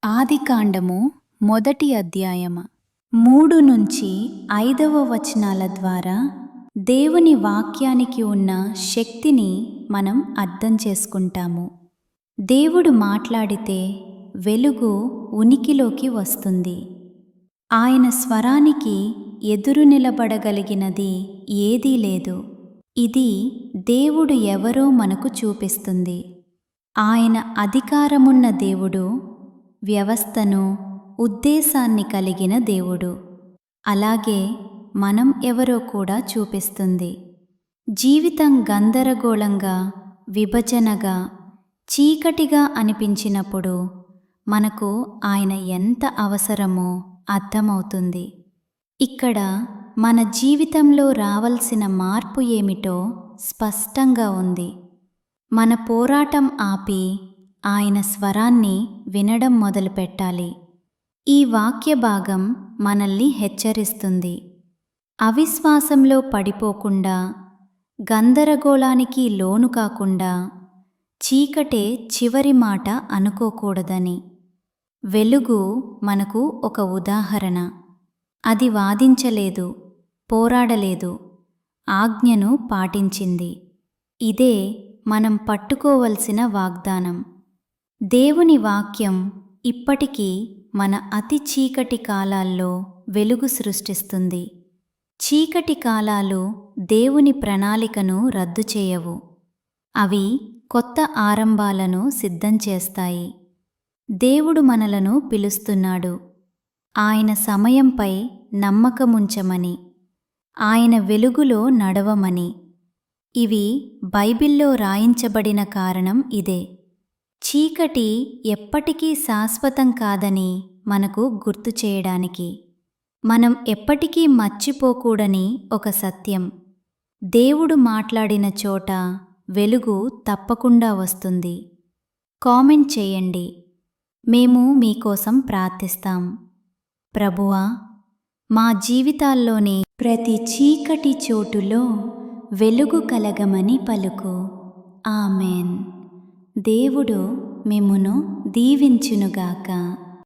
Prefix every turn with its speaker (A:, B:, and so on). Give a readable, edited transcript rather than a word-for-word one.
A: ఆదికాండము మొదటి అధ్యాయము 3-5 వచనాల ద్వారా దేవుని వాక్యానికి ఉన్న శక్తిని మనం అర్థం చేసుకుంటాము. దేవుడు మాట్లాడితే వెలుగు ఉనికిలోకి వస్తుంది. ఆయన స్వరానికి ఎదురు నిలబడగలిగినది ఏదీ లేదు. ఇది దేవుడు ఎవరో మనకు చూపిస్తుంది. ఆయన అధికారమున్న దేవుడు, వ్యవస్థను, ఉద్దేశాన్ని కలిగిన దేవుడు. అలాగే మనం ఎవరో కూడా చూపిస్తుంది. జీవితం గందరగోళంగా, విభజనగా, చీకటిగా అనిపించినప్పుడు మనకు ఆయన ఎంత అవసరమో అర్థమవుతుంది. ఇక్కడ మన జీవితంలో రావలసిన మార్పు ఏమిటో స్పష్టంగా ఉంది. మన పోరాటం ఆపి ఆయన స్వరాన్ని వినడం మొదలుపెట్టాలి. ఈ వాక్య భాగం మనల్ని హెచ్చరిస్తుంది. అవిశ్వాసంలో పడిపోకుండా, గందరగోళానికి లోను కాకుండా, చీకటే చివరి మాట అనుకోకూడదని. వెలుగు మనకు ఒక ఉదాహరణ. అది వాదించలేదు, పోరాడలేదు, ఆజ్ఞను పాటించింది. ఇదే మనం పట్టుకోవలసిన వాగ్దానం. దేవుని వాక్యం ఇప్పటికీ మన అతి చీకటి కాలాల్లో వెలుగు సృష్టిస్తుంది. చీకటి కాలాలు దేవుని ప్రణాళికను రద్దు చేయవు. అవి కొత్త ఆరంభాలను సిద్ధం చేస్తాయి. దేవుడు మనలను పిలుస్తున్నాడు. ఆయన సమయంపై నమ్మకముంచమని, ఆయన వెలుగులో నడవమని. ఇవి బైబిల్లో రాయించబడిన కారణం ఇదే. చీకటి ఎప్పటికీ శాశ్వతం కాదని మనకు గుర్తు చేయడానికి. మనం ఎప్పటికీ మర్చిపోకూడని ఒక సత్యం. దేవుడు మాట్లాడిన చోట వెలుగు తప్పకుండా వస్తుంది. కామెంట్ చేయండి. మేము మీకోసం ప్రార్థిస్తాం. ప్రభువా, మా జీవితాల్లోని ప్రతి చీకటి చోటులో వెలుగు కలగమని పలుకు. ఆమేన్. దేవుడు మిమ్మును దీవించునుగాక.